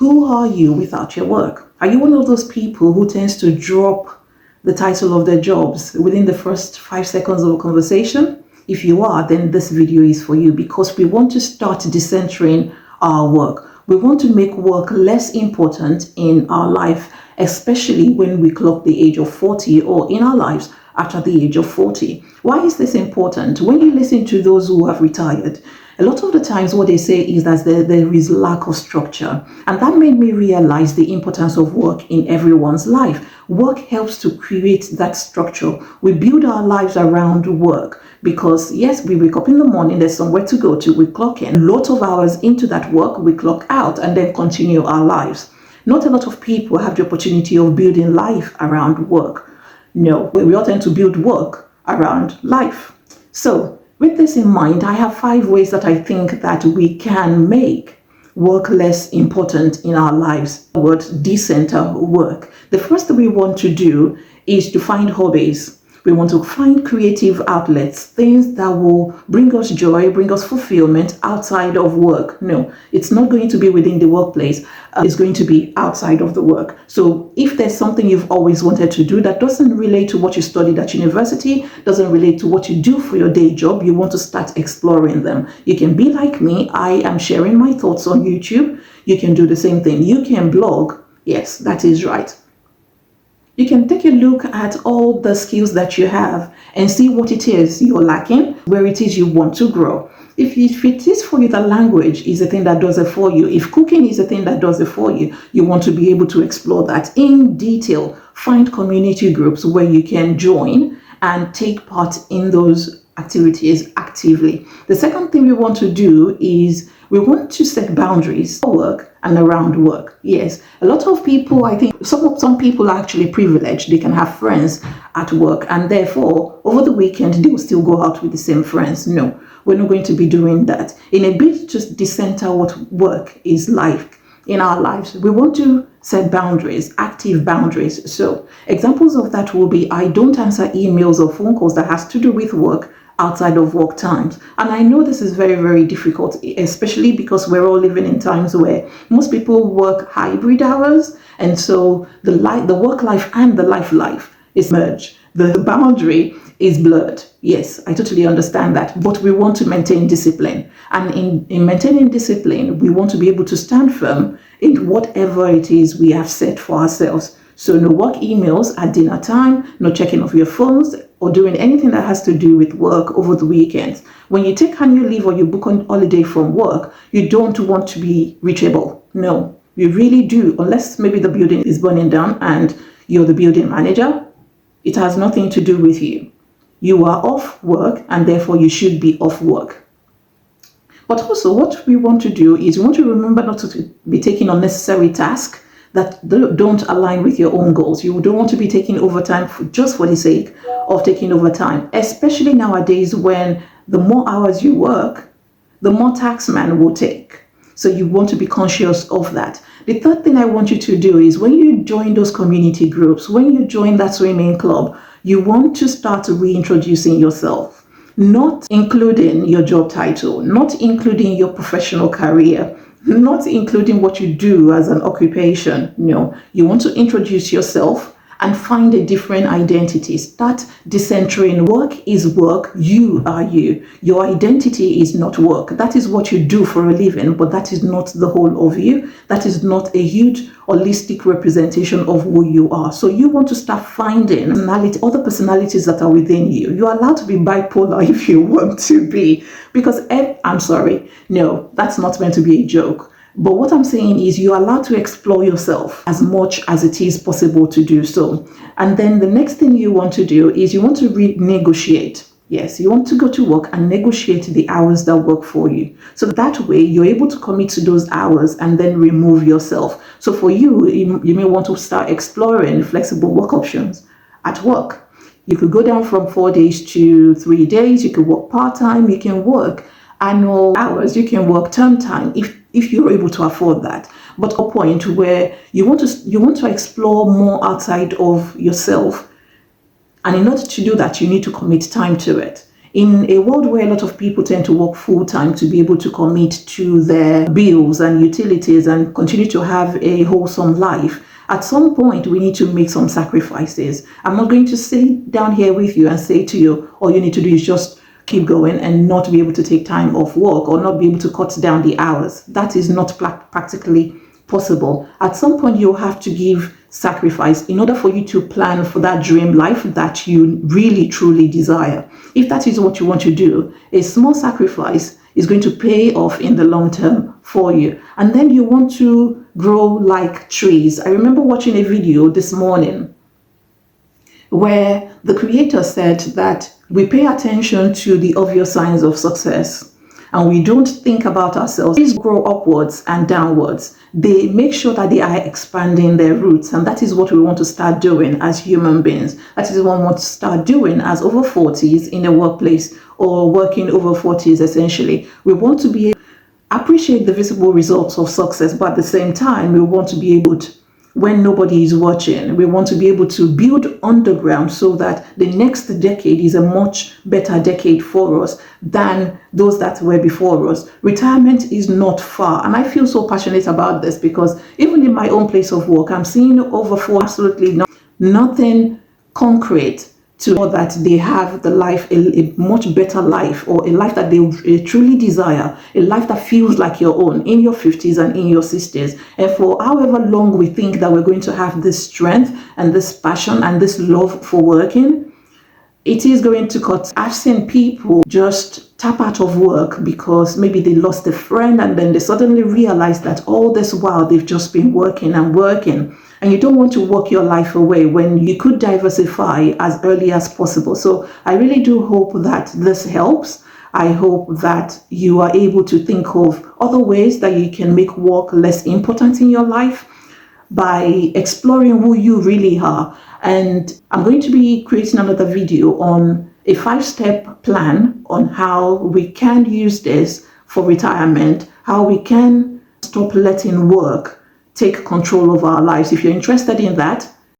Who are you without your work? Are you one of those people who tends to drop the title of their jobs within the first 5 seconds of a conversation? If you are, then this video is for you, because we want to start decentering our work. We want to make work less important in our life, especially when we clock the age of 40, or in our lives after the age of 40. Why is this important? When you listen to those who have retired, a lot of the times what they say is that there is lack of structure. And that made me realize the importance of work in everyone's life. Work helps to create that structure. We build our lives around work because, yes, we wake up in the morning, there's somewhere to go to, we clock in. A lot of hours into that work, we clock out and then continue our lives. Not a lot of people have the opportunity of building life around work. No, we all tend to build work around life. So, with this in mind, I have 5 ways that I think that we can make work less important in our lives. The word decenter work. The first thing we want to do is to find hobbies. We want to find creative outlets, things that will bring us joy, bring us fulfillment outside of work. No, it's not going to be within the workplace. It's going to be outside of the work. So if there's something you've always wanted to do that doesn't relate to what you studied at university, doesn't relate to what you do for your day job, you want to start exploring them. You can be like me. I am sharing my thoughts on YouTube. You can do the same thing. You can blog. Yes, that is right. You can take a look at all the skills that you have and see what it is you're lacking, where it is you want to grow. If it is for you that language is a thing that does it for you, if cooking is a thing that does it for you, you want to be able to explore that in detail. Find community groups where you can join and take part in those activities actively. The second thing we want to do is we want to set boundaries for work and around work. Yes, a lot of people, I think some people are actually privileged. They can have friends at work, and therefore over the weekend they will still go out with the same friends. No, we're not going to be doing that. In a bit to decenter what work is like in our lives, we want to set boundaries, active boundaries. So examples of that will be, I don't answer emails or phone calls that has to do with work outside of work times. And I know this is very, very difficult, especially because we're all living in times where most people work hybrid hours. And so the work life and the life is merged. The boundary is blurred. Yes, I totally understand that. But we want to maintain discipline. And in maintaining discipline, we want to be able to stand firm in whatever it is we have set for ourselves. So no work emails at dinner time, no checking of your phones, or doing anything that has to do with work over the weekends. When you take annual leave or you book on holiday from work, you don't want to be reachable. No, you really do, unless maybe the building is burning down and you're the building manager. It has nothing to do with you. You are off work and therefore you should be off work. But also what we want to do is we want to remember not to be taking unnecessary tasks that don't align with your own goals. You don't want to be taking overtime just for the sake of taking overtime, especially nowadays when the more hours you work, the more tax man will take. So you want to be conscious of that. The third thing I want you to do is when you join those community groups, when you join that swimming club, you want to start reintroducing yourself, not including your job title, not including your professional career, not including what you do as an occupation. No, you want to introduce yourself and find a different identity. Start decentering. Work is work. You are you. Your identity is not work. That is what you do for a living, but that is not the whole of you. That is not a huge holistic representation of who you are. So you want to start finding other personalities that are within you. You are allowed to be bipolar if you want to be, because I'm sorry, no, that's not meant to be a joke. But what I'm saying is you're allowed to explore yourself as much as it is possible to do so. And then the next thing you want to do is you want to renegotiate. Yes, you want to go to work and negotiate the hours that work for you. So that way you're able to commit to those hours and then remove yourself. So for you, you may want to start exploring flexible work options at work. You could go down from 4 days to 3 days. You could work part-time. You can work annual hours. You can work term time if you're able to afford that. But a point where you want to explore more outside of yourself. And in order to do that, you need to commit time to it. In a world where a lot of people tend to work full-time to be able to commit to their bills and utilities and continue to have a wholesome life, at some point we need to make some sacrifices. I'm not going to sit down here with you and say to you, all you need to do is just keep going and not be able to take time off work or not be able to cut down the hours. That is not practically possible. At some point you'll have to give sacrifice in order for you to plan for that dream life that you really truly desire. If that is what you want to do, a small sacrifice is going to pay off in the long term for you. And then you want to grow like trees. I remember watching a video this morning where the creator said that we pay attention to the obvious signs of success and we don't think about ourselves. Trees grow upwards and downwards. They make sure that they are expanding their roots, and that is what we want to start doing as human beings. That is what we want to start doing as over 40s in a workplace or working over 40s essentially. We want to be able to appreciate the visible results of success, but at the same time, we want to be able to, when nobody is watching, we want to be able to build underground so that the next decade is a much better decade for us than those that were before us. Retirement is not far, and I feel so passionate about this because even in my own place of work, I'm seeing over for absolutely nothing concrete to know that they have the life, a much better life, or a life that they truly desire, a life that feels like your own in your 50s and in your 60s. And for however long we think that we're going to have this strength and this passion and this love for working, it is going to cut. I've seen people just tap out of work because maybe they lost a friend and then they suddenly realize that all this while they've just been working and working. And you don't want to work your life away when you could diversify as early as possible. So I really do hope that this helps. I hope that you are able to think of other ways that you can make work less important in your life by exploring who you really are. And I'm going to be creating another video on a 5-step plan on how we can use this for retirement, how we can stop letting work take control of our lives. If you're interested in that,